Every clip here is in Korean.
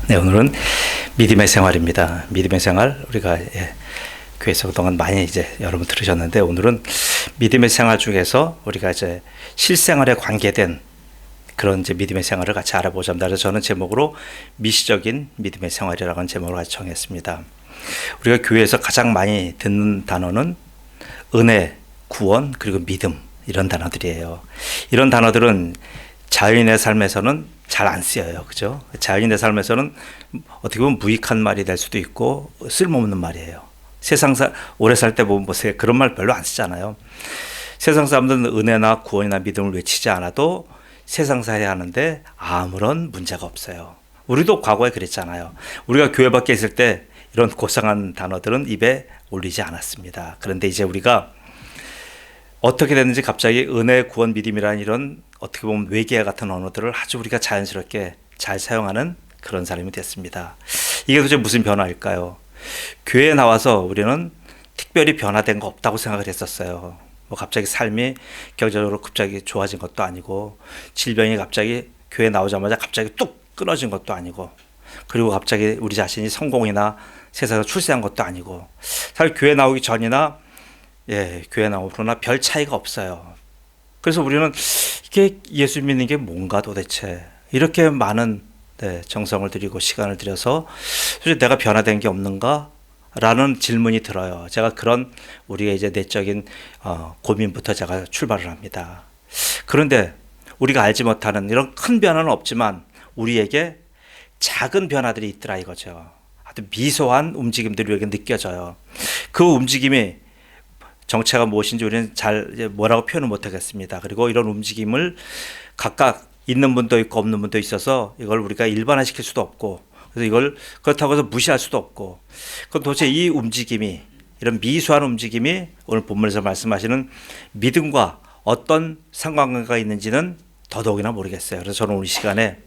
네, 오늘은 믿음의 생활입니다. 믿음의 생활, 우리가 교회에서 그동안 많이 이제 여러분 들으셨는데, 오늘은 믿음의 생활 중에서 우리가 이제 실생활에 관계된 그런 이제 믿음의 생활을 같이 알아보자 합니다. 그래서 저는 제목으로 미시적인 믿음의 생활이라는 제목을 같이 정했습니다. 우리가 교회에서 가장 많이 듣는 단어는 은혜, 구원, 그리고 믿음, 이런 단어들이에요. 이런 단어들은 자연인의 삶에서는 잘 안 쓰여요. 그죠? 자연인의 삶에서는 어떻게 보면 무익한 말이 될 수도 있고 쓸모없는 말이에요. 오래 살 때 보면 보세요. 그런 말 별로 안 쓰잖아요. 세상 사람들은 은혜나 구원이나 믿음을 외치지 않아도 세상살이 하는데 아무런 문제가 없어요. 우리도 과거에 그랬잖아요. 우리가 교회 밖에 있을 때 이런 고상한 단어들은 입에 올리지 않았습니다. 그런데 이제 우리가 어떻게 됐는지 갑자기 은혜, 구원, 믿음이라는 이런 어떻게 보면 외계와 같은 언어들을 아주 우리가 자연스럽게 잘 사용하는 그런 사람이 됐습니다. 이게 도대체 무슨 변화일까요? 교회에 나와서 우리는 특별히 변화된 거 없다고 생각을 했었어요. 뭐 갑자기 삶이 경제적으로 갑자기 좋아진 것도 아니고, 질병이 갑자기 교회 나오자마자 갑자기 뚝 끊어진 것도 아니고, 그리고 갑자기 우리 자신이 성공이나 세상에서 출세한 것도 아니고, 사실 교회 나오기 전이나 교회 나오거나 별 차이가 없어요. 그래서 우리는 이게 예수 믿는 게 뭔가 도대체, 이렇게 많은 정성을 들이고 시간을 들여서 도대체 내가 변화된 게 없는가? 라는 질문이 들어요. 제가 그런 우리의 이제 내적인 고민부터 제가 출발을 합니다. 그런데 우리가 알지 못하는 이런 큰 변화는 없지만 우리에게 작은 변화들이 있더라 이거죠. 아주 미소한 움직임들이 우리에게 느껴져요. 그 움직임이 정체가 무엇인지 우리는 잘 뭐라고 표현을 못하겠습니다. 그리고 이런 움직임을 각각 있는 분도 있고 없는 분도 있어서 이걸 우리가 일반화시킬 수도 없고, 그래서 이걸 그렇다고 해서 무시할 수도 없고, 그럼 도대체 이 움직임이, 이런 미소한 움직임이 오늘 본문에서 말씀하시는 믿음과 어떤 상관관계가 있는지는 더더욱이나 모르겠어요. 그래서 저는 오늘 이 시간에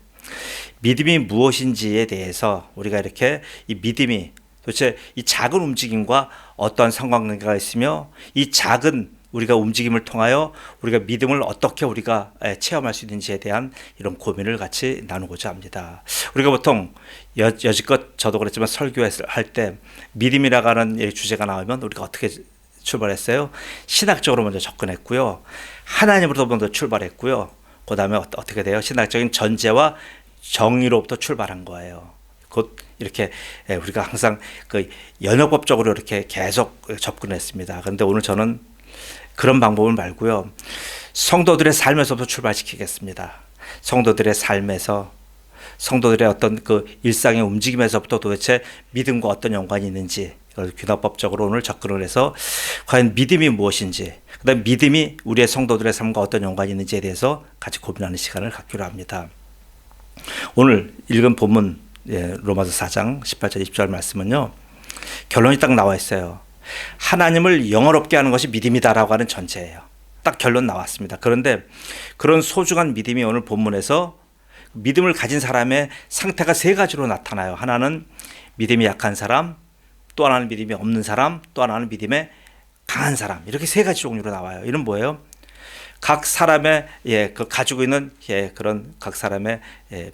믿음이 무엇인지에 대해서 우리가 이렇게 이 믿음이 도대체 이 작은 움직임과 어떠한 상관관계가 있으며, 이 작은 우리가 움직임을 통하여 우리가 믿음을 어떻게 우리가 체험할 수 있는지에 대한 이런 고민을 같이 나누고자 합니다. 우리가 보통 여지껏 저도 그랬지만 설교할 때 믿음이라고 하는 주제가 나오면 우리가 어떻게 출발했어요? 신학적으로 먼저 접근했고요. 하나님으로부터 먼저 출발했고요. 그 다음에 어떻게 돼요? 신학적인 전제와 정의로부터 출발한 거예요. 곧 이렇게 우리가 항상 그 연역법적으로 이렇게 계속 접근했습니다. 그런데 오늘 저는 그런 방법을 말고요, 성도들의 삶에서부터 출발시키겠습니다. 성도들의 삶에서, 성도들의 어떤 그 일상의 움직임에서부터 도대체 믿음과 어떤 연관이 있는지, 이걸 귀납법적으로 오늘 접근을 해서 과연 믿음이 무엇인지, 그다음 믿음이 우리의 성도들의 삶과 어떤 연관이 있는지에 대해서 같이 고민하는 시간을 갖기로 합니다. 오늘 읽은 본문 로마서 4장 18절 20절 말씀은요, 결론이 딱 나와 있어요. 하나님을 영화롭게 하는 것이 믿음이다라고 하는 전제예요. 딱 결론 나왔습니다. 그런데 그런 소중한 믿음이 오늘 본문에서 믿음을 가진 사람의 상태가 세 가지로 나타나요. 하나는 믿음이 약한 사람, 또 하나는 믿음이 없는 사람, 또 하나는 믿음에 강한 사람, 이렇게 세 가지 종류로 나와요. 이는 뭐예요? 각 사람의 그 가지고 있는 그런 각 사람의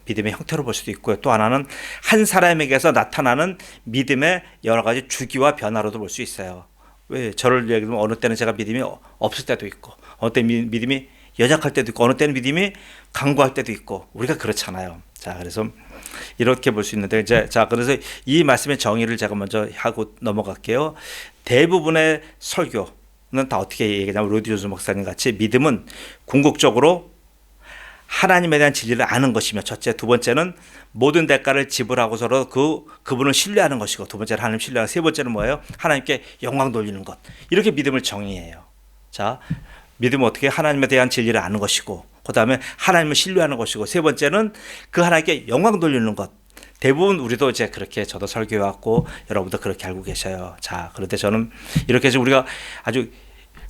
믿음의 형태로 볼 수도 있고요. 또 하나는 한 사람에게서 나타나는 믿음의 여러 가지 주기와 변화로도 볼 수 있어요. 왜 저를 얘기하면 어느 때는 제가 믿음이 없을 때도 있고, 어느 때는 믿음이 연약할 때도 있고, 어느 때는 믿음이 강구할 때도 있고, 우리가 그렇잖아요. 자, 그래서 이렇게 볼 수 있는데, 그래서 이 말씀의 정의를 제가 먼저 하고 넘어갈게요. 대부분의 설교는 다 어떻게 얘기하냐면, 로디 존슨 목사님 같이 믿음은 궁극적으로 하나님에 대한 진리를 아는 것이며, 첫째, 두 번째는 모든 대가를 지불하고서로 그분을 신뢰하는 것이고, 두 번째는 하나님 신뢰하고, 세 번째는 뭐예요? 하나님께 영광 돌리는 것. 이렇게 믿음을 정의해요. 자, 믿음은 어떻게 하나님에 대한 진리를 아는 것이고, 그 다음에 하나님을 신뢰하는 것이고, 세 번째는 그 하나님께 영광 돌리는 것. 대부분 우리도 이제 그렇게, 저도 설교해왔고 여러분도 그렇게 알고 계셔요. 자, 그런데 저는 이렇게 해서 우리가 아주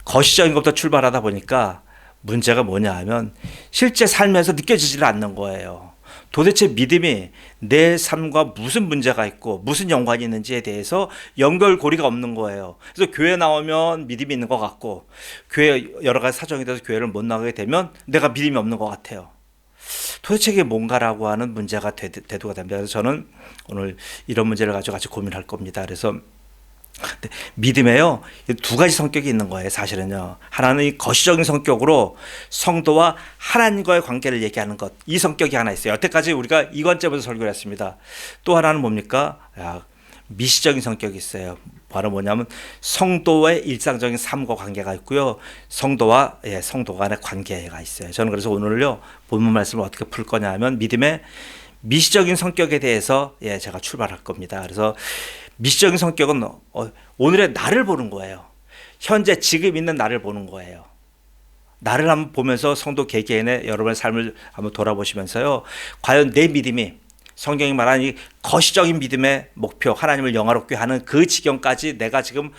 거시적인 것부터 출발하다 보니까 문제가 뭐냐 하면 실제 삶에서 느껴지질 않는 거예요. 도대체 믿음이 내 삶과 무슨 문제가 있고 무슨 연관이 있는지에 대해서 연결고리가 없는 거예요. 그래서 교회 나오면 믿음이 있는 것 같고, 교회 여러 가지 사정이 돼서 교회를 못 나가게 되면 내가 믿음이 없는 것 같아요. 도대체 이게 뭔가라고 하는 문제가 대두가 됩니다. 그래서 저는 오늘 이런 문제를 가지고 같이 고민할 겁니다. 그래서 믿음에요, 두 가지 성격이 있는 거예요. 사실은요, 하나는 이 거시적인 성격으로 성도와 하나님과의 관계를 얘기하는 것, 이 성격이 하나 있어요. 여태까지 우리가 이 관점에서 설교를 했습니다. 또 하나는 뭡니까? 미시적인 성격이 있어요. 바로 뭐냐면 성도의 일상적인 삶과 관계가 있고요, 성도 간의 관계가 있어요. 저는 그래서 오늘요, 본문 말씀을 어떻게 풀 거냐 하면 믿음의 미시적인 성격에 대해서 제가 출발할 겁니다. 그래서 미시적인 성격은 오늘의 나를 보는 거예요. 현재 지금 있는 나를 보는 거예요. 나를 한번 보면서 성도 개개인의 여러분의 삶을 한번 돌아보시면서요, 과연 내 믿음이 성경이 말하는 이 거시적인 믿음의 목표, 하나님을 영화롭게 하는 그 지경까지 내가 지금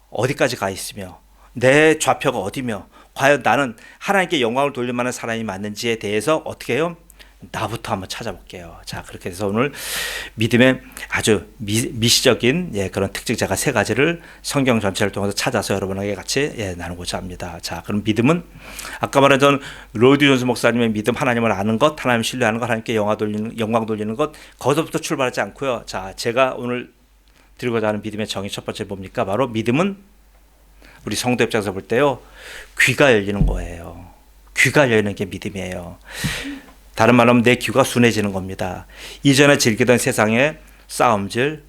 어디까지 가 있으며 내 좌표가 어디며 과연 나는 하나님께 영광을 돌릴 만한 사람이 맞는지에 대해서 어떻게 해요? 나부터 한번 찾아볼게요. 자, 그렇게 해서 오늘 믿음의 아주 미시적인 그런 특징, 제가 세 가지를 성경 전체를 통해서 찾아서 여러분에게 같이 나누고자 합니다. 자, 그럼 믿음은 아까 말했던 로이드 존스 목사님의 믿음, 하나님을 아는 것, 하나님 신뢰하는 것, 하나님께 영광 돌리는 것, 거기서부터 출발하지 않고요. 자, 제가 오늘 드리고자 하는 믿음의 정의 첫 번째 뭡니까? 바로 믿음은 우리 성도 입장에서 볼 때요, 귀가 열리는 거예요. 귀가 열리는 게 믿음이에요. 다른 말로 하면 내 귀가 순해지는 겁니다. 이전에 즐기던 세상의 싸움질,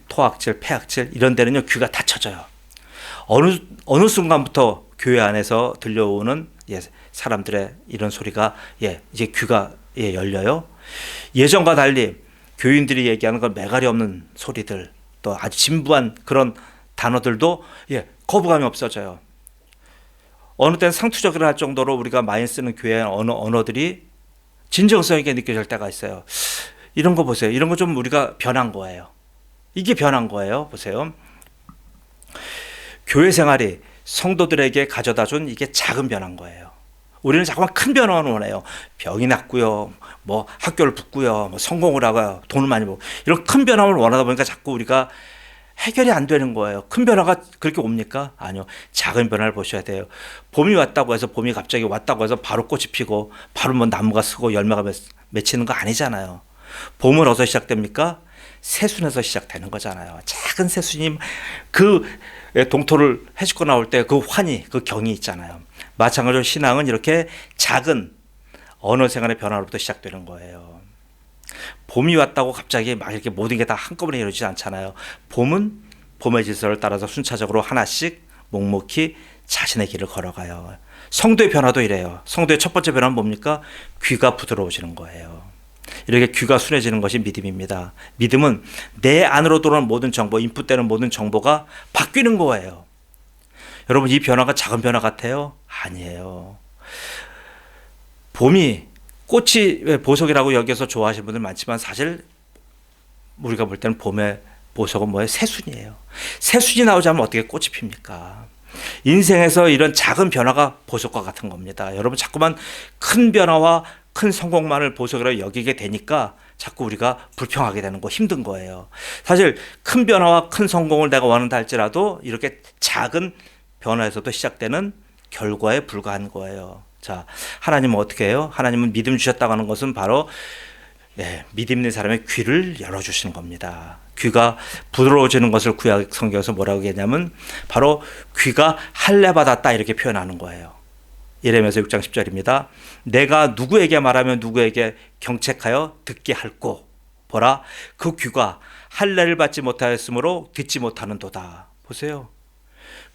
토악질, 폐악질 이런 데는요, 귀가 닫혀져요. 어느 순간부터 교회 안에서 들려오는 사람들의 이런 소리가 이제 귀가 열려요. 예전과 달리 교인들이 얘기하는 건 매갈이 없는 소리들, 또 아주 진부한 그런 단어들도 거부감이 없어져요. 어느 때는 상투적이라 할 정도로 우리가 많이 쓰는 교회 언어들이 진정성 있게 느껴질 때가 있어요. 이런 거 보세요. 이런 거 좀 우리가 변한 거예요. 이게 변한 거예요. 보세요. 교회 생활이 성도들에게 가져다 준 이게 작은 변한 거예요. 우리는 자꾸만 큰 변화를 원해요. 병이 낫고요, 뭐 학교를 붙고요, 뭐 성공을 하고요, 돈을 많이 벌고, 이런 큰 변화를 원하다 보니까 자꾸 우리가 해결이 안 되는 거예요. 큰 변화가 그렇게 옵니까? 아니요. 작은 변화를 보셔야 돼요. 봄이 왔다고 해서, 봄이 갑자기 왔다고 해서 바로 꽃이 피고 바로 뭐 나무가 쓰고 열매가 맺히는 거 아니잖아요. 봄은 어디서 시작됩니까? 새순에서 시작되는 거잖아요. 작은 새순이 그 동토를 헤집고 나올 때 그 환희, 그 경이 있잖아요. 마찬가지로 신앙은 이렇게 작은 언어 생활의 변화로부터 시작되는 거예요. 봄이 왔다고 갑자기 막 이렇게 모든 게 다 한꺼번에 이루어지지 않잖아요. 봄은 봄의 질서를 따라서 순차적으로 하나씩 묵묵히 자신의 길을 걸어가요. 성도의 변화도 이래요. 성도의 첫 번째 변화는 뭡니까? 귀가 부드러워지는 거예요. 이렇게 귀가 순해지는 것이 믿음입니다. 믿음은 내 안으로 들어오는 모든 정보, 인풋되는 모든 정보가 바뀌는 거예요. 여러분, 이 변화가 작은 변화 같아요? 아니에요. 봄이 꽃이 보석이라고 여기서 좋아하시는 분들 많지만 사실 우리가 볼 때는 봄의 보석은 뭐예요? 새순이에요. 새순이 나오지 않으면 어떻게 꽃이 핍니까? 인생에서 이런 작은 변화가 보석과 같은 겁니다. 여러분, 자꾸만 큰 변화와 큰 성공만을 보석이라고 여기게 되니까 자꾸 우리가 불평하게 되는 거, 힘든 거예요. 사실 큰 변화와 큰 성공을 내가 원한다 할지라도 이렇게 작은 변화에서도 시작되는 결과에 불과한 거예요. 자, 하나님은 어떻게 해요? 하나님은 믿음 주셨다고 하는 것은 바로 믿음 있는 사람의 귀를 열어주시는 겁니다. 귀가 부드러워지는 것을 구약 성경에서 뭐라고 얘기하냐면 바로 귀가 할례 받았다 이렇게 표현하는 거예요. 예레미야서 6장 10절입니다. 내가 누구에게 말하면 누구에게 경책하여 듣게 할꼬 보라, 그 귀가 할례를 받지 못하였으므로 듣지 못하는도다. 보세요.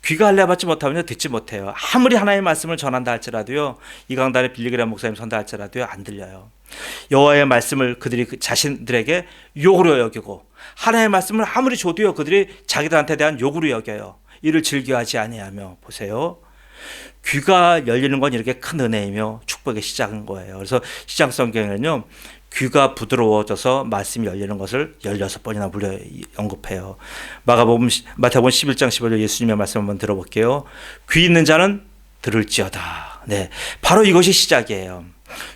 귀가 할례 받지 못하면 듣지 못해요. 아무리 하나님의 말씀을 전한다 할지라도요, 이 강단에 빌리그레 목사님 선다 할지라도요, 안 들려요. 여호와의 말씀을 그들이 자신들에게 욕으로 여기고 하나님의 말씀을 아무리 줘도요, 그들이 자기들한테 대한 욕으로 여겨요. 이를 즐겨하지 아니하며. 보세요. 귀가 열리는 건 이렇게 큰 은혜이며 축복의 시작인 거예요. 그래서 시작 성경에는요, 귀가 부드러워져서 말씀이 열리는 것을 16번이나 불려 언급해요. 마태복음 11장 15절 예수님의 말씀 한번 들어볼게요. 귀 있는 자는 들을지어다. 네, 바로 이것이 시작이에요.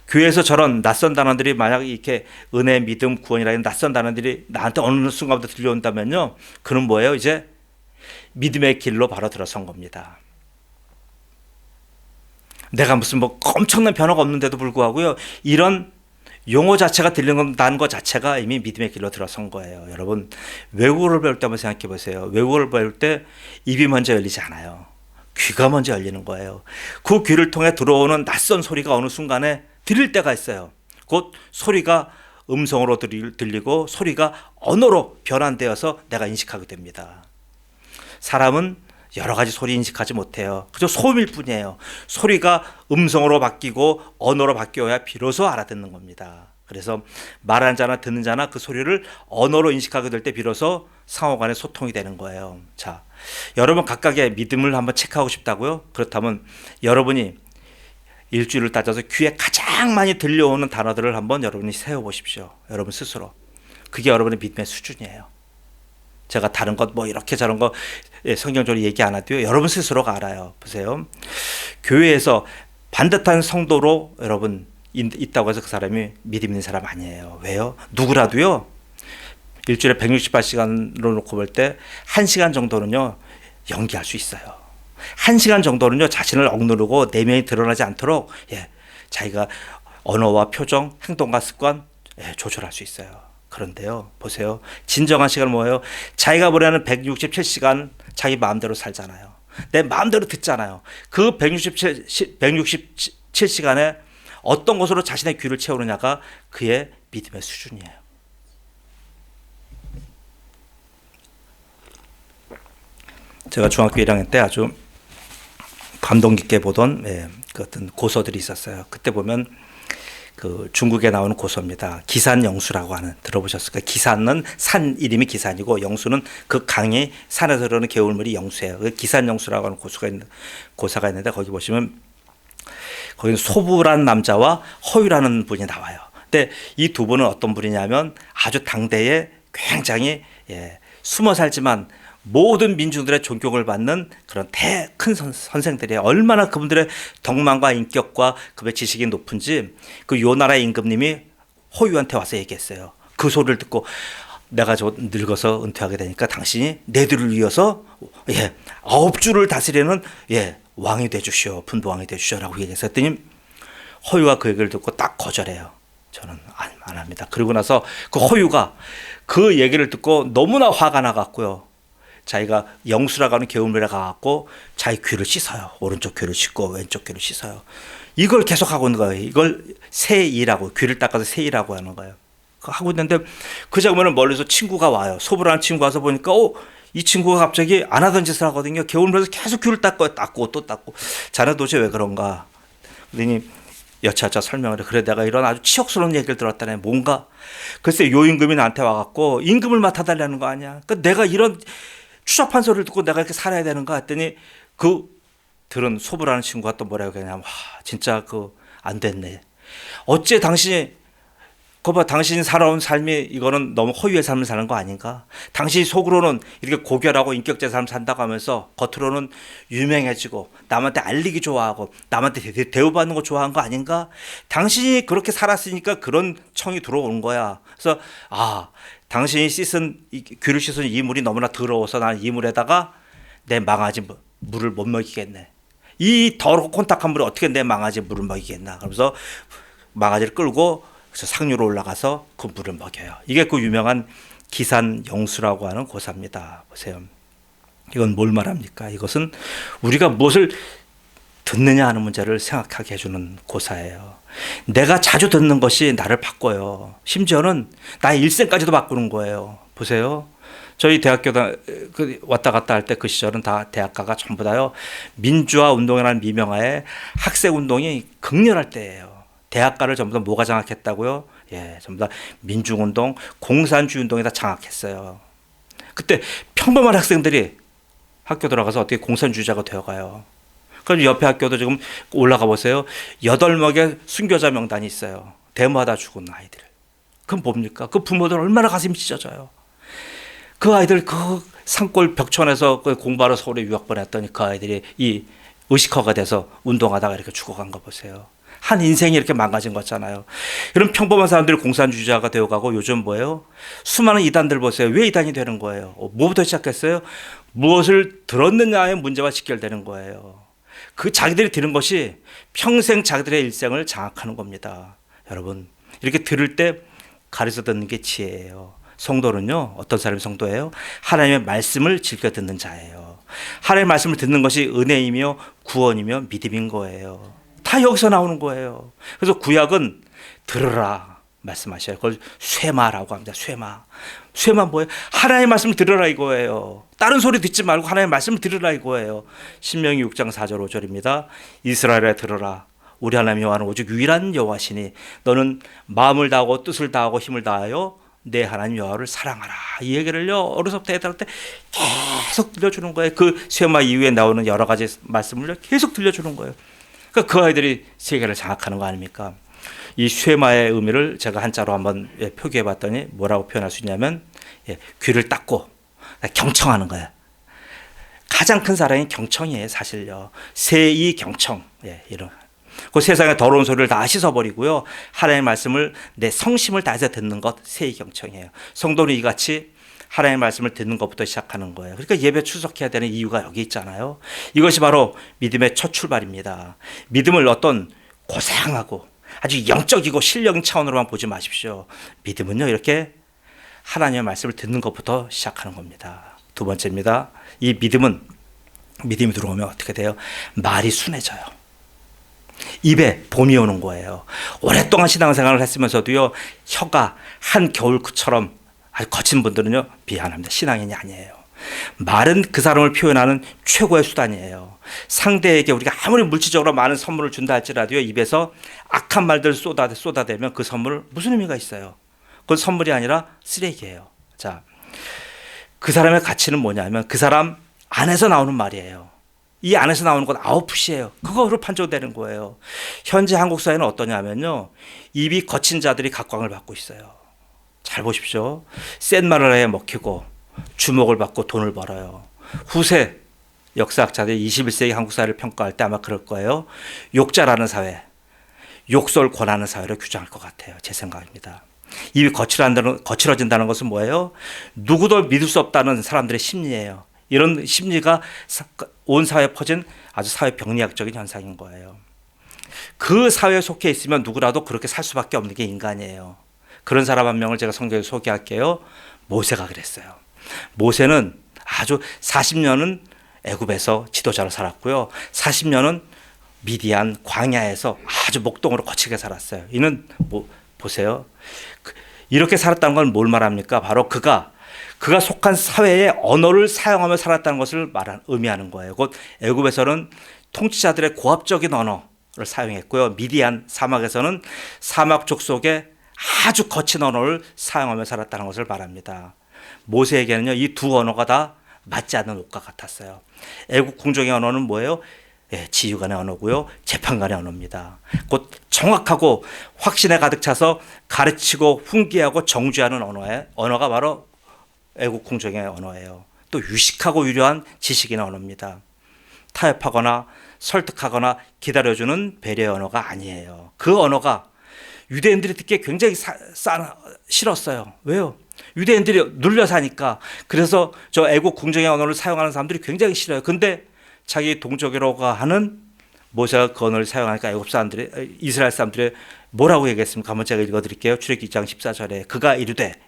교회에서 저런 낯선 단어들이 만약 이렇게 은혜, 믿음, 구원이라는 낯선 단어들이 나한테 어느 순간부터 들려온다면요, 그는 뭐예요? 이제 믿음의 길로 바로 들어선 겁니다. 내가 무슨 뭐 엄청난 변화가 없는데도 불구하고요. 이런 용어 자체가 들린다는 것 자체가 이미 믿음의 길로 들어선 거예요. 여러분, 외국어를 배울 때 한번 생각해 보세요. 외국어를 배울 때 입이 먼저 열리지 않아요. 귀가 먼저 열리는 거예요. 그 귀를 통해 들어오는 낯선 소리가 어느 순간에 들릴 때가 있어요. 곧 소리가 음성으로 들리고 소리가 언어로 변환되어서 내가 인식하게 됩니다. 사람은 여러 가지 소리 인식하지 못해요. 그저 소음일 뿐이에요. 소리가 음성으로 바뀌고 언어로 바뀌어야 비로소 알아듣는 겁니다. 그래서 말하는 자나 듣는 자나 그 소리를 언어로 인식하게 될 때 비로소 상호간의 소통이 되는 거예요. 자, 여러분 각각의 믿음을 한번 체크하고 싶다고요? 그렇다면 여러분이 일주일을 따져서 귀에 가장 많이 들려오는 단어들을 한번 여러분이 세워보십시오. 여러분 스스로. 그게 여러분의 믿음의 수준이에요. 제가 다른 것 뭐 이렇게 저런 거 성경적으로 얘기 안 해도요. 여러분 스스로가 알아요. 보세요. 교회에서 반듯한 성도로 여러분 있다고 해서 그 사람이 믿음 있는 사람 아니에요. 왜요? 누구라도요. 일주일에 168시간으로 놓고 볼 때 1시간 정도는요. 연기할 수 있어요. 1시간 정도는요. 자신을 억누르고 내면이 드러나지 않도록 자기가 언어와 표정, 행동과 습관 조절할 수 있어요. 그런데요. 보세요. 진정한 시간은 뭐예요? 자기가 보내는 167시간 자기 마음대로 살잖아요. 내 마음대로 듣잖아요. 그 167시간에 어떤 것으로 자신의 귀를 채우느냐가 그의 믿음의 수준이에요. 제가 중학교 1학년 때 아주 감동 깊게 보던 그 어떤 고서들이 있었어요. 그때 보면 그 중국에 나오는 고서입니다. 기산영수라고 하는, 들어보셨을까요? 기산은 산 이름이 기산이고 영수는 그 강이 산에서 흐르는 개울물이 영수예요. 그 기산영수라고 하는 고사가 있는데 거기 보시면 거기는 소부란 남자와 허유라는 분이 나와요. 근데 이 두 분은 어떤 분이냐면 아주 당대에 굉장히 숨어 살지만 모든 민중들의 존경을 받는 그런 큰 선생들이에요. 얼마나 그분들의 덕망과 인격과 그의 지식이 높은지 그 요나라의 임금님이 호유한테 와서 얘기했어요. 그 소리를 듣고 내가 저 늙어서 은퇴하게 되니까 당신이 내 뒤를 이어서 9주를 다스리는 왕이 되주시오. 분부왕이 되주시오라고 얘기했더니 호유가 그 얘기를 듣고 딱 거절해요. 저는 안 합니다. 그러고 나서 그 호유가 그 얘기를 듣고 너무나 화가 나갔고요. 자기가 영수라고 하는 개울물에 가갖고 자기 귀를 씻어요. 오른쪽 귀를 씻고 왼쪽 귀를 씻어요. 이걸 계속 하고 있는 거예요. 이걸 세이라고, 귀를 닦아서 세이라고 하는 거예요. 하고 있는데 그 장면을 멀리서 친구가 와요. 소부라는 친구가 와서 보니까 이 친구가 갑자기 안 하던 짓을 하거든요. 개울물에서 계속 귀를 닦고 또 닦고. 자네 도대체 왜 그런가? 그러니 여차저차 설명을 해. 그래 내가 이런 아주 치욕스러운 얘기를 들었다네. 뭔가 글쎄 요 임금이 나한테 와갖고 임금을 맡아달라는 거 아니야. 그러니까 내가 이런 추잡한 소리를 듣고 내가 이렇게 살아야 되는가 했더니 그 들은 소부라는 친구가 또 뭐라고 했냐면 진짜 안 됐네. 어째 당신이 당신이 살아온 삶이 이거는 너무 허위의 삶을 사는 거 아닌가? 당신이 속으로는 이렇게 고결하고 인격적인 삶을 산다고 하면서 겉으로는 유명해지고 남한테 알리기 좋아하고 남한테 대우받는 거 좋아하는 거 아닌가? 당신이 그렇게 살았으니까 그런 청이 들어오는 거야. 그래서 당신이 귀를 씻은 이 물이 너무나 더러워서 나는 이 물에다가 내 망아지 물을 못 먹이겠네. 이 더럽고 콘탁한 물에 어떻게 내 망아지 물을 먹이겠나. 그러면서 망아지를 끌고 그래서 상류로 올라가서 그 물을 먹여요. 이게 그 유명한 기산영수라고 하는 고사입니다. 보세요. 이건 뭘 말합니까? 이것은 우리가 무엇을 듣느냐 하는 문제를 생각하게 해주는 고사예요. 내가 자주 듣는 것이 나를 바꿔요. 심지어는 나의 일생까지도 바꾸는 거예요. 보세요. 저희 대학교 왔다 갔다 할 때 그 시절은 다 대학가가 전부 다요. 민주화 운동이라는 미명하에 학생 운동이 극렬할 때예요. 대학가를 전부 다 뭐가 장악했다고요? 전부 다 민중운동, 공산주의 운동이 다 장악했어요. 그때 평범한 학생들이 학교 들어가서 어떻게 공산주의자가 되어가요. 그럼 옆에 학교도 지금 올라가 보세요. 8명의 순교자 명단이 있어요. 데모하다 죽은 아이들. 그건 뭡니까? 그 부모들 얼마나 가슴이 찢어져요. 그 아이들 그 산골 벽촌에서 공부하러 서울에 유학 보냈더니 그 아이들이 이 의식화가 돼서 운동하다가 이렇게 죽어간 거 보세요. 한 인생이 이렇게 망가진 거잖아요. 이런 평범한 사람들이 공산주의자가 되어가고 요즘 뭐예요? 수많은 이단들 보세요. 왜 이단이 되는 거예요? 뭐부터 시작했어요? 무엇을 들었느냐의 문제와 직결되는 거예요. 그 자기들이 들은 것이 평생 자기들의 일생을 장악하는 겁니다. 여러분, 이렇게 들을 때 가려서 듣는 게 지혜예요. 성도는요, 어떤 사람이 성도예요? 하나님의 말씀을 즐겨 듣는 자예요. 하나님의 말씀을 듣는 것이 은혜이며 구원이며 믿음인 거예요. 다 여기서 나오는 거예요. 그래서 구약은 들으라 말씀하셔요. 그걸 쇠마라고 합니다. 쇠마 뭐예요? 하나님의 말씀을 들으라 이거예요. 다른 소리 듣지 말고 하나님의 말씀을 들으라 이거예요. 신명기 6장 4절 5절입니다. 이스라엘에 들으라. 우리 하나님 여호와는 오직 유일한 여호와시니 너는 마음을 다하고 뜻을 다하고 힘을 다하여 내 하나님 여호와를 사랑하라. 이 얘기를요, 어려서부터 애들 때 계속 들려주는 거예요. 그 쇠마 이후에 나오는 여러 가지 말씀을 계속 들려주는 거예요. 그러니까 그 아이들이 세계를 장악하는 거 아닙니까? 이 쇠마의 의미를 제가 한자로 한번 표기해 봤더니 뭐라고 표현할 수 있냐면, 귀를 닦고 경청하는 거예요. 가장 큰 사랑이 경청이에요, 사실요. 세이 경청. 이런. 그 세상의 더러운 소리를 다 씻어버리고요, 하나님의 말씀을 내 성심을 다해서 듣는 것, 세이 경청이에요. 성도는 이같이 하나님의 말씀을 듣는 것부터 시작하는 거예요. 그러니까 예배 출석해야 되는 이유가 여기 있잖아요. 이것이 바로 믿음의 첫 출발입니다. 믿음을 어떤 고상하고 아주 영적이고 실력인 차원으로만 보지 마십시오. 믿음은요, 이렇게 하나님의 말씀을 듣는 것부터 시작하는 겁니다. 두 번째입니다. 이 믿음이 들어오면 어떻게 돼요? 말이 순해져요. 입에 봄이 오는 거예요. 오랫동안 신앙생활을 했으면서도요, 혀가 한 겨울처럼 아주 거친 분들은요, 미안합니다. 신앙인이 아니에요. 말은 그 사람을 표현하는 최고의 수단이에요. 상대에게 우리가 아무리 물질적으로 많은 선물을 준다 할지라도요, 입에서 악한 말들을 쏟아대면 그 선물 무슨 의미가 있어요? 그건 선물이 아니라 쓰레기예요. 자, 그 사람의 가치는 뭐냐면 그 사람 안에서 나오는 말이에요. 이 안에서 나오는 건 아웃풋이에요. 그거로 판정되는 거예요. 현재 한국 사회는 어떠냐면요, 입이 거친 자들이 각광을 받고 있어요. 잘 보십시오. 센 말을 해야 먹히고 주목을 받고 돈을 벌어요. 후세 역사학자들이 21세기 한국 사회를 평가할 때 아마 그럴 거예요. 욕잘하는 사회, 욕설 권하는 사회로 규정할 것 같아요. 제 생각입니다. 입이 거칠어진다는 것은 뭐예요? 누구도 믿을 수 없다는 사람들의 심리예요. 이런 심리가 온 사회에 퍼진 아주 사회 병리학적인 현상인 거예요. 그 사회에 속해 있으면 누구라도 그렇게 살 수밖에 없는 게 인간이에요. 그런 사람 한 명을 제가 성경에 소개할게요. 모세가 그랬어요. 모세는 아주 40년은 애굽에서 지도자로 살았고요, 40년은 미디안 광야에서 아주 목동으로 거칠게 살았어요. 이는 보세요. 이렇게 살았다는 건 뭘 말합니까? 바로 그가 속한 사회의 언어를 사용하며 살았다는 것을 의미하는 거예요. 곧 애굽에서는 통치자들의 고압적인 언어를 사용했고요, 미디안 사막에서는 사막 족속의 아주 거친 언어를 사용하며 살았다는 것을 말합니다. 모세에게는요, 이 두 언어가 다 맞지 않는 옷과 같았어요. 애국 궁정의 언어는 뭐예요? 지휘관의 언어고요, 재판관의 언어입니다. 곧 정확하고 확신에 가득 차서 가르치고 훈계하고 정죄하는 언어가 바로 애국 궁정의 언어예요. 또 유식하고 유려한 지식인의 언어입니다. 타협하거나 설득하거나 기다려주는 배려의 언어가 아니에요. 그 언어가 유대인들이 듣기에 굉장히 싫었어요. 왜요? 유대인들이 눌려 사니까. 그래서 저 애국 궁정의 언어를 사용하는 사람들이 굉장히 싫어요. 근데 자기 동족이라고 하는 모세가 그 언어를 사용하니까 이스라엘 사람들이 뭐라고 얘기했습니까? 한번 제가 읽어드릴게요. 출애굽기 2장 14절에 그가 이르되,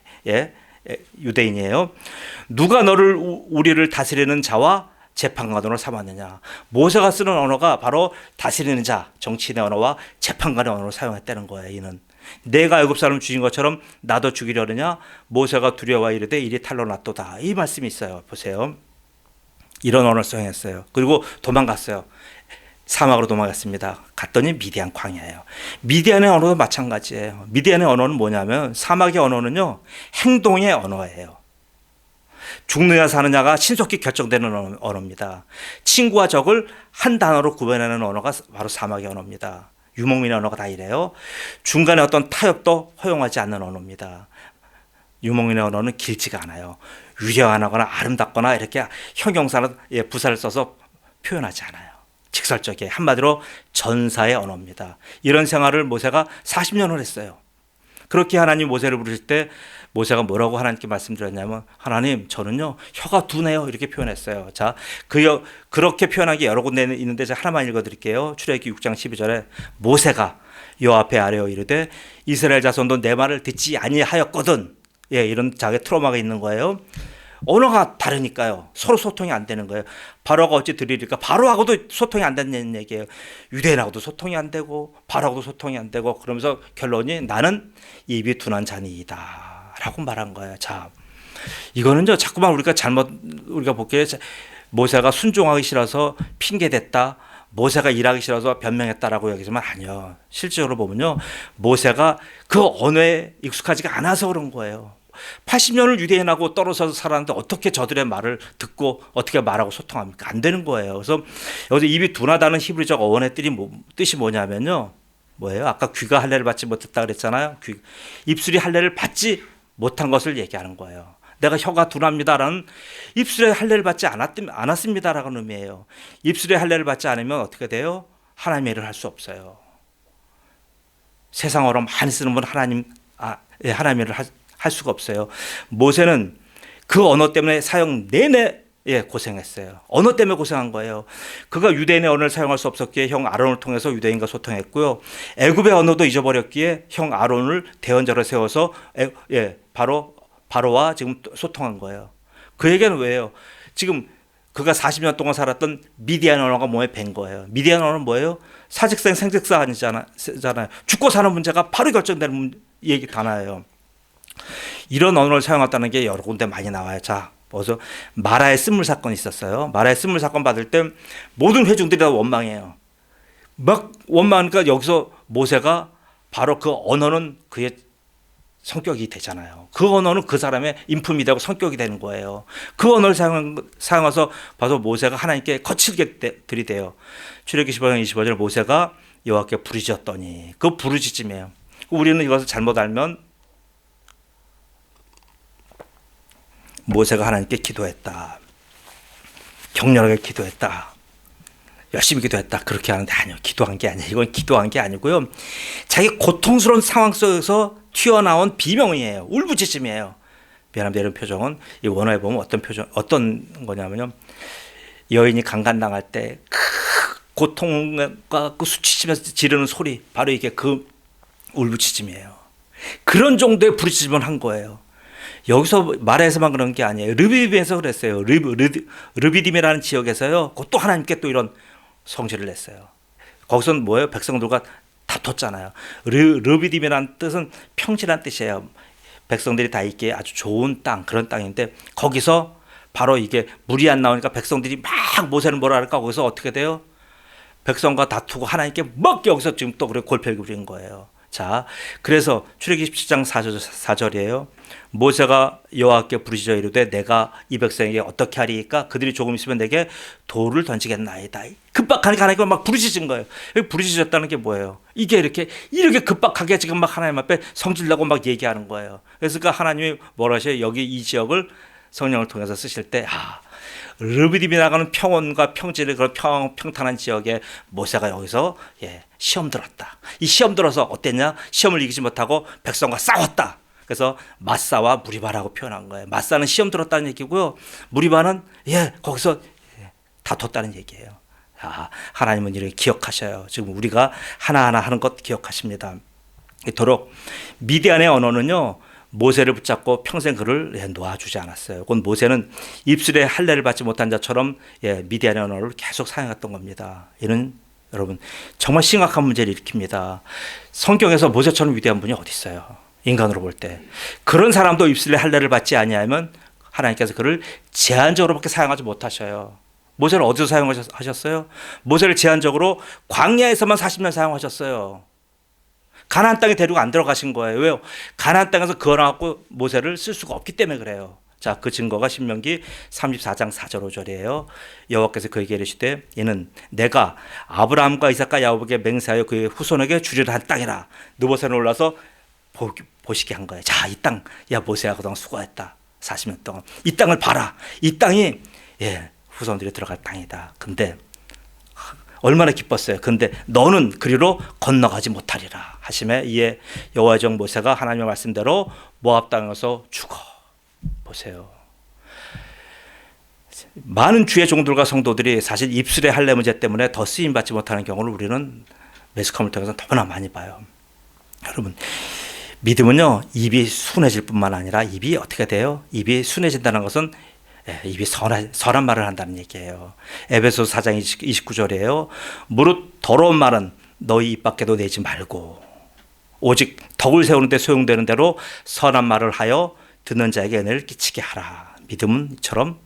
유대인이에요. 누가 너를 우리를 다스리는 자와 재판관으로 삼았느냐. 모세가 쓰는 언어가 바로 다스리는 자, 정치인의 언어와 재판관의 언어로 사용했다는 거예요. 이는 내가 애굽 사람 죽인 것처럼 나도 죽이려느냐. 모세가 두려워 이르되 이리 탈로 났도다. 이 말씀이 있어요. 보세요. 이런 언어를 사용했어요. 그리고 도망갔어요. 사막으로 도망갔습니다. 갔더니 미디안 광야예요. 미디안의 언어도 마찬가지예요. 미디안의 언어는 뭐냐면, 사막의 언어는요, 행동의 언어예요. 죽느냐 사느냐가 신속히 결정되는 언어입니다. 친구와 적을 한 단어로 구별하는 언어가 바로 사막의 언어입니다. 유목민의 언어가 다 이래요. 중간에 어떤 타협도 허용하지 않는 언어입니다. 유목민의 언어는 길지가 않아요. 위대하거나 아름답거나 이렇게 형용사나 부사를 써서 표현하지 않아요. 직설적이에요. 한마디로 전사의 언어입니다. 이런 생활을 모세가 40년을 했어요. 그렇게 하나님 모세를 부르실 때 모세가 뭐라고 하나님께 말씀드렸냐면 하나님 저는요 혀가 두네요 이렇게 표현했어요. 자, 그렇게 표현한 게 여러 군데 있는데 제가 하나만 읽어드릴게요. 출애굽기 6장 12절에 모세가 여호와 앞에 아뢰어 이르되 이스라엘 자손도 내 말을 듣지 아니하였거든. 예, 이런 자기 트라우마가 있는 거예요. 언어가 다르니까요. 서로 소통이 안 되는 거예요. 바로가 어찌 들으리까? 바로하고도 소통이 안 되는 얘기예요. 유대인하고도 소통이 안 되고 바로하고도 소통이 안 되고 그러면서 결론이 나는 입이 둔한 자니이다 라고 말한 거예요. 자, 이거는 자꾸만 우리가 볼게요. 모세가 순종하기 싫어서 핑계댔다. 모세가 일하기 싫어서 변명했다라고 여기지만 아니요. 실제로 보면요. 모세가 그 언어에 익숙하지가 않아서 그런 거예요. 80년을 유대인하고 떨어져서 살았는데 어떻게 저들의 말을 듣고 어떻게 말하고 소통합니까? 안 되는 거예요. 그래서 여기서 입이 둔하다는 히브리적 어원의 뜻이 뭐냐면요. 뭐예요? 아까 귀가 할례를 받지 못했다 그랬잖아요. 입술이 할례를 받지 못한 것을 얘기하는 거예요. 내가 혀가 둔합니다라는 입술에 할례를 받지 않았습니다라는 의미예요. 입술에 할례를 받지 않으면 어떻게 돼요? 하나님의 일을 할 수 없어요. 세상 언어 많이 쓰는 분 하나님의 일을 할 수가 없어요. 모세는 그 언어 때문에 사형 내내 고생했어요. 언어 때문에 고생한 거예요. 그가 유대인의 언어를 사용할 수 없었기에 형 아론을 통해서 유대인과 소통했고요. 애굽의 언어도 잊어버렸기에 형 아론을 대언자로 세워서 바로와 지금 소통한 거예요. 그 얘기는 왜요? 지금 그가 40년 동안 살았던 미디안 언어가 몸에 밴 거예요. 미디안 언어는 뭐예요? 사직생 생직사 아니잖아요. 죽고 사는 문제가 바로 결정되는 얘기 단어예요. 이런 언어를 사용했다는 게 여러 군데 많이 나와요. 자, 먼저 마라의 쓴물 사건이 있었어요. 마라의 쓴물 사건 받을 때 모든 회중들이 다 원망해요. 막 원망하니까 여기서 모세가 바로 그 언어는 그의 성격이 되잖아요. 그 언어는 그 사람의 인품이 되고 성격이 되는 거예요. 그 언어를 사용해서 봐서 모세가 하나님께 거칠게 들이대요. 출애굽기 15장 25절 모세가 여호와께 부르짖었더니 그 부르짖음이에요. 우리는 이것을 잘못 알면 모세가 하나님께 기도했다. 격렬하게 기도했다. 열심히 기도했다. 그렇게 하는데 아니요. 기도한 게 아니에요. 이건 기도한 게 아니고요. 자기 고통스러운 상황 속에서 튀어나온 비명이에요. 울부짖음이에요. 미안합니다. 이런 표정은 이 원어에 보면 어떤 거냐면요. 여인이 강간당할 때 고통과 그 수치치면서 지르는 소리 바로 이게 그 울부짖음이에요. 그런 정도의 부르짖음을 한 거예요. 여기서 말에서만 그런 게 아니에요. 르비딤에서 그랬어요. 르비딤이라는 지역에서요. 또 하나님께 또 이런 성질을 냈어요. 거기서는 뭐예요? 백성들과 다퉜잖아요. 르비딤이라는 뜻은 평지란 뜻이에요. 백성들이 다 있기에 아주 좋은 땅, 그런 땅인데 거기서 바로 이게 물이 안 나오니까 백성들이 막 모세는 뭐라 할까? 거기서 어떻게 돼요? 백성과 다투고 하나님께 막 여기서 지금 또 그래 골패를 부린 거예요. 자, 그래서 출애굽기 17장 4절이에요. 모세가 여호와께 부르짖어 이르되 내가 이 백성에게 어떻게 하리이까? 그들이 조금 있으면 내게 돌을 던지겠나이다. 급박하니까 하나님께 막 부르짖은 거예요. 부르짖었다는 게 뭐예요? 이게 이렇게 급박하게 지금 막 하나님 앞에 성질나고 막 얘기하는 거예요. 그래서 하나님이 뭐라 하셔요? 여기 이 지역을 성령을 통해서 쓰실 때 르비딤이 나가는 평원과 평지를 그런 평탄한 지역에 모세가 여기서 시험 들었다. 이 시험 들어서 어땠냐? 시험을 이기지 못하고 백성과 싸웠다. 그래서 마사와 무리바라고 표현한 거예요. 마사는 시험 들었다는 얘기고요. 무리바는 거기서 다퉜다는 얘기예요. 하나님은 이렇게 기억하셔요. 지금 우리가 하나하나 하는 것 기억하십니다. 이토록 미디안의 언어는요. 모세를 붙잡고 평생 그를 놓아주지 않았어요. 곧 모세는 입술에 할례를 받지 못한 자처럼 미디안의 언어를 계속 사용했던 겁니다. 이는 여러분 정말 심각한 문제를 일으킵니다. 성경에서 모세처럼 위대한 분이 어디 있어요? 인간으로 볼 때 그런 사람도 입술에 할례를 받지 아니하면 하나님께서 그를 제한적으로밖에 사용하지 못하셔요. 모세를 어디서 사용하셨어요? 모세를 제한적으로 광야에서만 40년 사용하셨어요. 가나안 땅에 데리고 안 들어가신 거예요. 왜요? 가나안 땅에서 걸어갖고 모세를 쓸 수가 없기 때문에 그래요. 자, 그 증거가 신명기 34장 4절 5절이에요. 여호와께서 그에게 이르시되 이는 내가 아브라함과 이삭과 야곱에게 맹세하여 그의 후손에게 주리라 한 땅이라. 느보산에 올라서 보시게 한 거예요. 자, 이 땅, 모세야 그동안 수고했다. 40년 동안 이 땅을 봐라. 이 땅이 후손들이 들어갈 땅이다. 근데 얼마나 기뻤어요. 그런데 너는 그리로 건너가지 못하리라 하심에 이에 여호와의 종 모세가 하나님의 말씀대로 모압 땅에서 죽어. 보세요. 많은 주의 종들과 성도들이 사실 입술의 할례 문제 때문에 더 쓰임 받지 못하는 경우를 우리는 매스컴을 통해서 너무나 많이 봐요. 여러분, 믿음은요, 입이 순해질 뿐만 아니라 입이 어떻게 돼요? 입이 순해진다는 것은 입이 선한 말을 한다는 얘기예요. 에베소 4장 29절이에요. 무릇 더러운 말은 너희 입 밖에도 내지 말고 오직 덕을 세우는 데 소용되는 대로 선한 말을 하여 듣는 자에게 은혜를 끼치게 하라. 믿음은 이처럼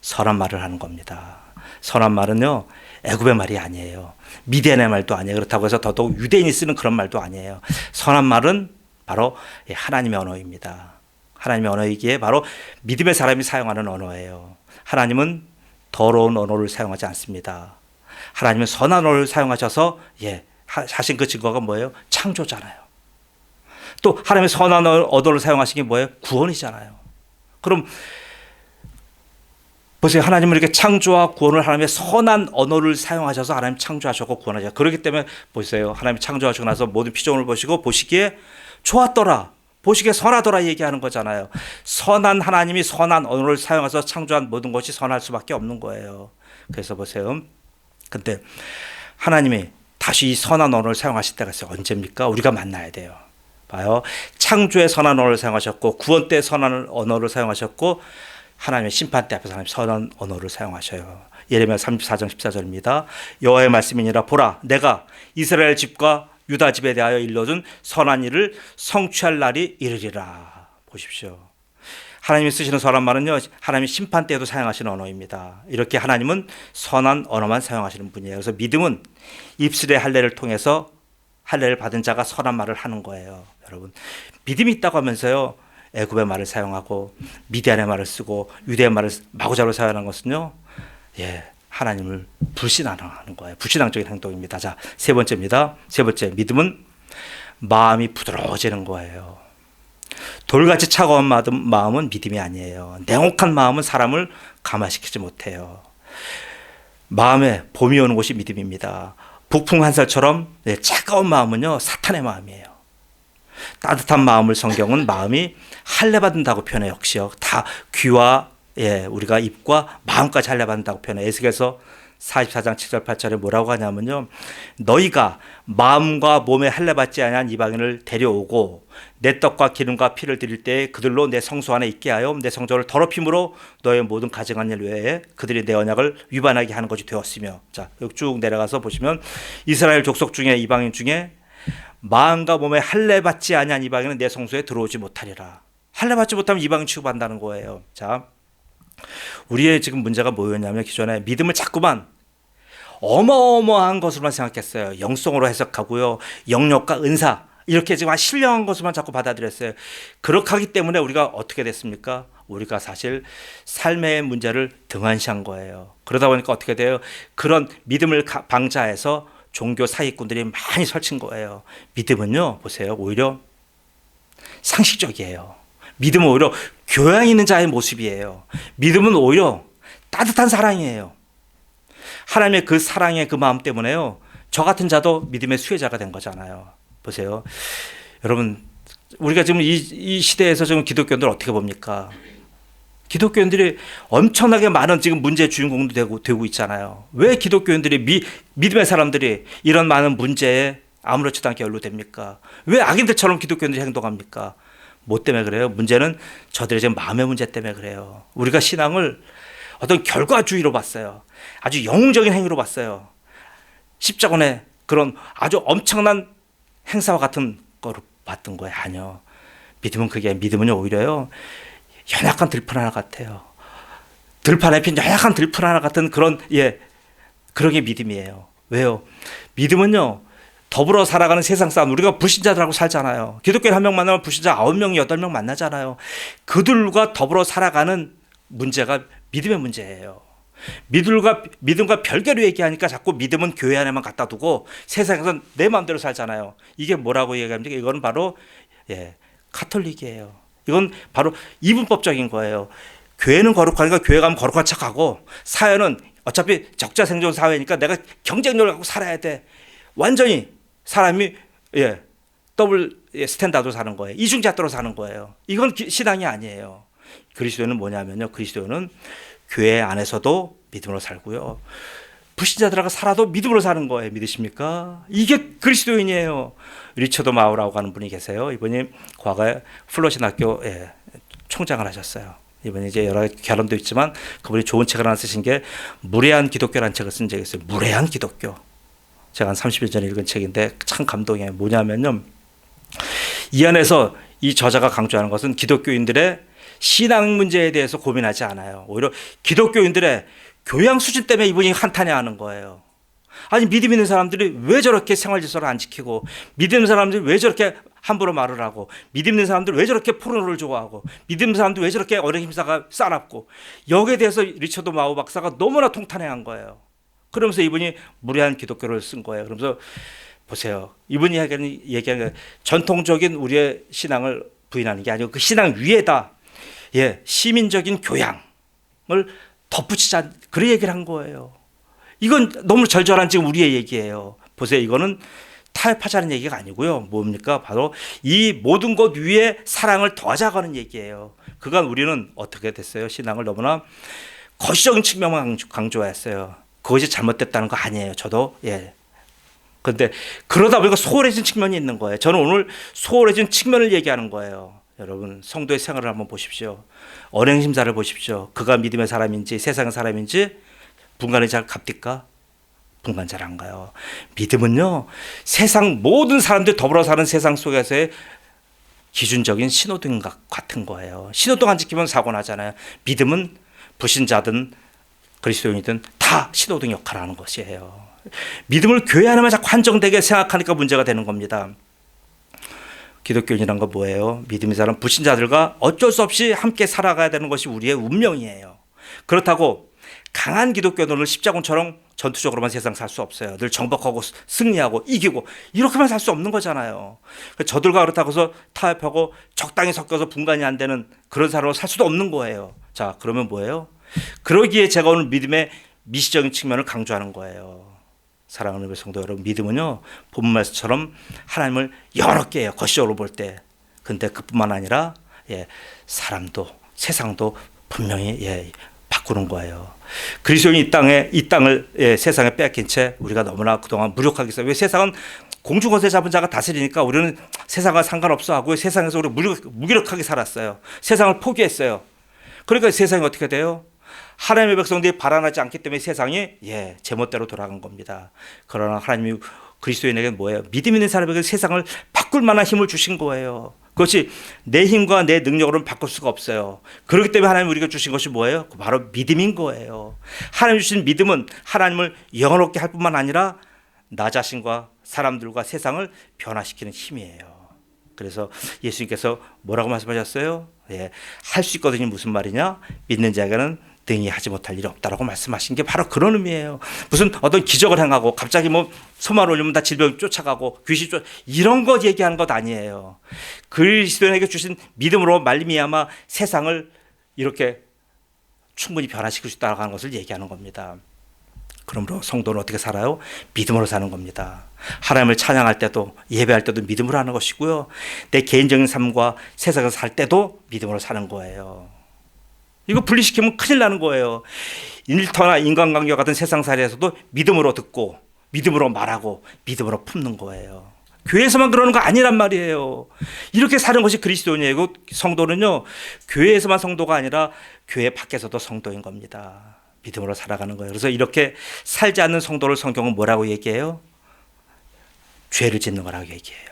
선한 말을 하는 겁니다. 선한 말은요, 애굽의 말이 아니에요. 미디안의 말도 아니에요. 그렇다고 해서 더더욱 유대인이 쓰는 그런 말도 아니에요. 선한 말은 바로 하나님의 언어입니다. 하나님의 언어이기에 바로 믿음의 사람이 사용하는 언어예요. 하나님은 더러운 언어를 사용하지 않습니다. 하나님은 선한 언어를 사용하셔서 하신 그 증거가 뭐예요? 창조잖아요. 또 하나님의 선한 언어를 사용하신 게 뭐예요? 구원이잖아요. 그럼 보세요. 하나님은 이렇게 창조와 구원을 하나님의 선한 언어를 사용하셔서 하나님 창조하셨고 구원하셨고, 그렇기 때문에 보세요. 하나님 창조하시고 나서 모든 피조물을 보시고 보시기에 좋았더라, 보시기에 선하더라 얘기하는 거잖아요. 선한 하나님이 선한 언어를 사용해서 창조한 모든 것이 선할 수밖에 없는 거예요. 그래서 보세요. 근데 하나님이 다시 이 선한 언어를 사용하실 때가 있어요. 언제입니까? 우리가 만나야 돼요. 봐요. 창조의 선한 언어를 사용하셨고 구원 때 선한 언어를 사용하셨고 하나님의 심판 때 앞에서 하나님 선한 언어를 사용하셔요. 예레미야 34장 14절입니다. 여호와의 말씀이니라. 보라, 내가 이스라엘 집과 유다 집에 대하여 일러준 선한 일을 성취할 날이 이르리라. 보십시오. 하나님이 쓰시는 선한 말은요, 하나님이 심판 때에도 사용하시는 언어입니다. 이렇게 하나님은 선한 언어만 사용하시는 분이에요. 그래서 믿음은 입술의 할례를 통해서 할례를 받은 자가 선한 말을 하는 거예요. 여러분, 믿음이 있다고 하면서요, 애굽의 말을 사용하고 미디안의 말을 쓰고 유대의 말을 마구잡이로 사용하는 것은요, 하나님을 불신하는 거예요. 불신앙적인 행동입니다. 자, 세 번째입니다. 세 번째, 믿음은 마음이 부드러워지는 거예요. 돌같이 차가운 마음은 믿음이 아니에요. 냉혹한 마음은 사람을 감화시키지 못해요. 마음에 봄이 오는 곳이 믿음입니다. 북풍 한살처럼 차가운 마음은요, 사탄의 마음이에요. 따뜻한 마음을 성경은 마음이 할례받는다고 표현해. 역시요, 다 귀와 우리가 입과 마음까지 할례받는다고 표현해. 에스겔서 44장 7절 8절에 뭐라고 하냐면요, 너희가 마음과 몸에 할례받지 아니한 이방인을 데려오고 내 떡과 기름과 피를 드릴 때에 그들로 내 성소 안에 있게 하여 내 성전을 더럽힘으로 너의 모든 가증한 일 외에 그들이 내 언약을 위반하게 하는 것이 되었으며. 자, 여기 쭉 내려가서 보시면 이스라엘 족속 중에 이방인 중에 마음과 몸에 할례받지 아니한 이방인은 내 성소에 들어오지 못하리라. 할례받지 못하면 이방인 취급한다는 거예요. 자, 우리의 지금 문제가 뭐였냐면 기존에 믿음을 자꾸만 어마어마한 것으로만 생각했어요. 영성으로 해석하고요, 영역과 은사 이렇게 지금 신령한 것으로만 자꾸 받아들였어요. 그렇게 하기 때문에 우리가 어떻게 됐습니까? 우리가 사실 삶의 문제를 등한시한 거예요. 그러다 보니까 어떻게 돼요? 그런 믿음을 방자해서 종교 사기꾼들이 많이 설친 거예요. 믿음은요, 보세요, 오히려 상식적이에요. 믿음은 오히려 교양 있는 자의 모습이에요. 믿음은 오히려 따뜻한 사랑이에요. 하나님의 그 사랑의 그 마음 때문에요, 저 같은 자도 믿음의 수혜자가 된 거잖아요. 보세요. 여러분, 우리가 지금 이 시대에서 지금 기독교인들 어떻게 봅니까? 기독교인들이 엄청나게 많은 지금 문제의 주인공도 되고 있잖아요. 왜 기독교인들이 믿음의 사람들이 이런 많은 문제에 아무렇지도 않게 연루됩니까? 왜 악인들처럼 기독교인들이 행동합니까? 뭐 때문에 그래요? 문제는 저들의 지금 마음의 문제 때문에 그래요. 우리가 신앙을 어떤 결과주의로 봤어요. 아주 영웅적인 행위로 봤어요. 십자군의 그런 아주 엄청난 행사와 같은 거로 봤던 거예요. 아니요. 믿음은요, 오히려요, 연약한 들판 하나 같아요. 들판에 핀 연약한 들판 하나 같은 그런 게 믿음이에요. 왜요? 믿음은요, 더불어 살아가는 세상 사람, 우리가 불신자들하고 살잖아요. 기독교인 한 명 만나면 불신자 9명, 8명 만나잖아요. 그들과 더불어 살아가는 문제가 믿음의 문제예요. 믿음과 별개로 얘기하니까 자꾸 믿음은 교회 안에만 갖다 두고 세상에서는 내 마음대로 살잖아요. 이게 뭐라고 얘기합니까? 이건 바로 카톨릭이에요. 이건 바로 이분법적인 거예요. 교회는 거룩하니까 교회 가면 거룩한 척하고 사회는 어차피 적자 생존 사회니까 내가 경쟁력을 갖고 살아야 돼. 완전히 사람이 더블 스탠다드로 사는 거예요. 이중잣대로 사는 거예요. 이건 신앙이 아니에요. 그리스도는 뭐냐면요. 그리스도는 교회 안에서도 믿음으로 살고요. 불신자들하고 살아도 믿음으로 사는 거예요. 믿으십니까? 이게 그리스도인이에요. 리처드 마우라고 하는 분이 계세요. 이분이 과거에 플러신 학교 총장을 하셨어요. 이번에 이제 여러 결혼도 있지만 그분이 좋은 책을 하나 쓰신 게 무례한 기독교라는 책을 쓴 적이 있어요. 무례한 기독교. 제가 한 30년 전에 읽은 책인데 참 감동이에요. 뭐냐면요. 이 안에서 이 저자가 강조하는 것은 기독교인들의 신앙 문제에 대해서 고민하지 않아요. 오히려 기독교인들의 교양 수준 때문에 이분이 한탄해하는 거예요. 아니 믿음 있는 사람들이 왜 저렇게 생활 질서를 안 지키고 믿음 있는 사람들이 왜 저렇게 함부로 말을 하고 믿음 있는 사람들이 왜 저렇게 포르노를 좋아하고 믿음 있는 사람들이 왜 저렇게 어린 힘사가 싸납고 여기에 대해서 리처드 마우 박사가 너무나 통탄해한 거예요. 그러면서 이분이 무례한 기독교를 쓴 거예요. 그러면서 보세요. 이분이 얘기하는 전통적인 우리의 신앙을 부인하는 게 아니고 그 신앙 위에다 시민적인 교양을 덧붙이자 그런 얘기를 한 거예요. 이건 너무 절절한 지금 우리의 얘기예요. 보세요. 이거는 타협하자는 얘기가 아니고요. 뭡니까? 바로 이 모든 것 위에 사랑을 더하자고 하는 얘기예요. 그간 우리는 어떻게 됐어요? 신앙을 너무나 거시적인 측면만 강조했어요. 그것이 잘못됐다는 거 아니에요. 저도 그런데 그러다 보니까 소홀해진 측면이 있는 거예요. 저는 오늘 소홀해진 측면을 얘기하는 거예요. 여러분 성도의 생활을 한번 보십시오. 언행심사를 보십시오. 그가 믿음의 사람인지 세상의 사람인지 분간이 잘 갑니까? 분간 잘 안 가요. 믿음은요 세상 모든 사람들이 더불어 사는 세상 속에서의 기준적인 신호등 같은 거예요. 신호등 안 지키면 사고 나잖아요. 믿음은 불신자든 그리스도인이든 다 신호등 역할을 하는 것이에요. 믿음을 교회 안에만 자꾸 한정되게 생각하니까 문제가 되는 겁니다. 기독교인이란 건 뭐예요? 믿음의 사람 불신자들과 어쩔 수 없이 함께 살아가야 되는 것이 우리의 운명이에요. 그렇다고 강한 기독교인은 십자군처럼 전투적으로만 세상 살 수 없어요. 늘 정복하고 승리하고 이기고 이렇게만 살 수 없는 거잖아요. 저들과 그렇다고 해서 타협하고 적당히 섞여서 분간이 안 되는 그런 사람으로 살 수도 없는 거예요. 자, 그러면 뭐예요? 그러기에 제가 오늘 믿음의 미시적인 측면을 강조하는 거예요. 사랑하는 우리 성도 여러분, 믿음은요 본문 말씀처럼 하나님을 여러 개예요. 거시적으로 볼 때. 근데 그뿐만 아니라 사람도 세상도 분명히 바꾸는 거예요. 그리스도인이 이 땅을 세상에 뺏긴 채 우리가 너무나 그동안 무력하게 했어요. 왜 세상은 공중권세 잡은 자가 다스리니까 우리는 세상과 상관없어 하고 세상에서 우리 무기력하게 살았어요. 세상을 포기했어요. 그러니까 세상이 어떻게 돼요? 하나님의 백성들이 발안하지 않기 때문에 세상이 제멋대로 돌아간 겁니다. 그러나 하나님이 그리스도인에게 뭐예요? 믿음 있는 사람에게 세상을 바꿀 만한 힘을 주신 거예요. 그것이 내 힘과 내 능력으로는 바꿀 수가 없어요. 그렇기 때문에 하나님이 우리가 주신 것이 뭐예요? 바로 믿음인 거예요. 하나님 주신 믿음은 하나님을 영원롭게 할 뿐만 아니라 나 자신과 사람들과 세상을 변화시키는 힘이에요. 그래서 예수님께서 뭐라고 말씀하셨어요? 할 수 있거든요. 무슨 말이냐? 믿는 자에게는 등이 하지 못할 일이 없다라고 말씀하신 게 바로 그런 의미예요. 무슨 어떤 기적을 행하고 갑자기 손만 올리면 다 질병이 쫓아가고 귀신 이런 것 얘기하는 것 아니에요. 그리스도인에게 주신 믿음으로 말미암아 세상을 이렇게 충분히 변화시킬 수 있다고 하는 것을 얘기하는 겁니다. 그러므로 성도는 어떻게 살아요? 믿음으로 사는 겁니다. 하나님을 찬양할 때도 예배할 때도 믿음으로 하는 것이고요. 내 개인적인 삶과 세상에서 살 때도 믿음으로 사는 거예요. 이거 분리시키면 큰일 나는 거예요. 일터나 인간관계와 같은 세상살이에서도 믿음으로 듣고 믿음으로 말하고 믿음으로 품는 거예요. 교회에서만 그러는 거 아니란 말이에요. 이렇게 사는 것이 그리스도인이에요. 성도는요 교회에서만 성도가 아니라 교회 밖에서도 성도인 겁니다. 믿음으로 살아가는 거예요. 그래서 이렇게 살지 않는 성도를 성경은 뭐라고 얘기해요? 죄를 짓는 거라고 얘기해요.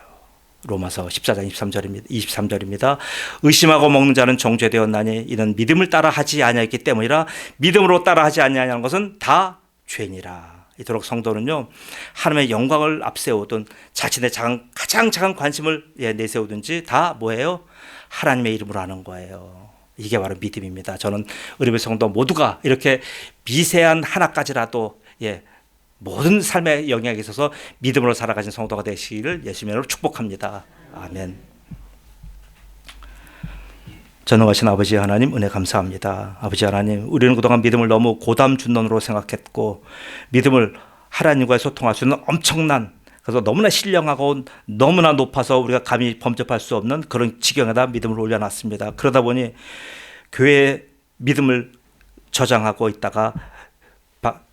로마서 14장 23절입니다. 의심하고 먹는 자는 정죄되었나니 이는 믿음을 따라 하지 아니하였기 때문이라. 믿음으로 따라 하지 아니하는 것은 다 죄니라. 이토록 성도는요 하나님의 영광을 앞세우든 자신의 가장 작은 관심을 내세우든지 다 뭐예요? 하나님의 이름으로 하는 거예요. 이게 바로 믿음입니다. 저는 우리 성도 모두가 이렇게 미세한 하나까지라도 모든 삶의 영역에 있어서 믿음으로 살아가신 성도가 되시기를 예수님으로 축복합니다. 아멘. 전능하신 아버지 하나님 은혜 감사합니다. 아버지 하나님, 우리는 그동안 믿음을 너무 고담준론으로 생각했고 믿음을 하나님과의 소통할 수 있는 엄청난, 그래서 너무나 신령하고 너무나 높아서 우리가 감히 범접할 수 없는 그런 지경에다 믿음을 올려놨습니다. 그러다 보니 교회의 믿음을 저장하고 있다가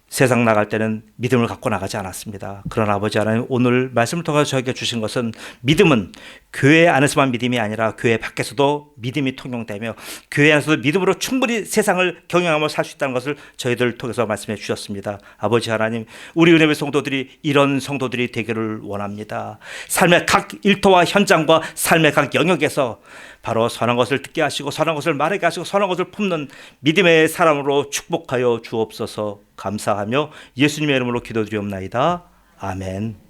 세상 나갈 때는 믿음을 갖고 나가지 않았습니다. 그러나 아버지 하나님, 오늘 말씀을 통해서 저에게 주신 것은 믿음은 교회 안에서만 믿음이 아니라 교회 밖에서도 믿음이 통용되며 교회 안에서도 믿음으로 충분히 세상을 경영하며 살 수 있다는 것을 저희들을 통해서 말씀해 주셨습니다. 아버지 하나님, 우리 은혜의 성도들이 이런 성도들이 되기를 원합니다. 삶의 각 일터와 현장과 삶의 각 영역에서 바로 선한 것을 듣게 하시고 선한 것을 말하게 하시고 선한 것을 품는 믿음의 사람으로 축복하여 주옵소서. 감사하며 예수님의 이름으로 기도드리옵나이다. 아멘.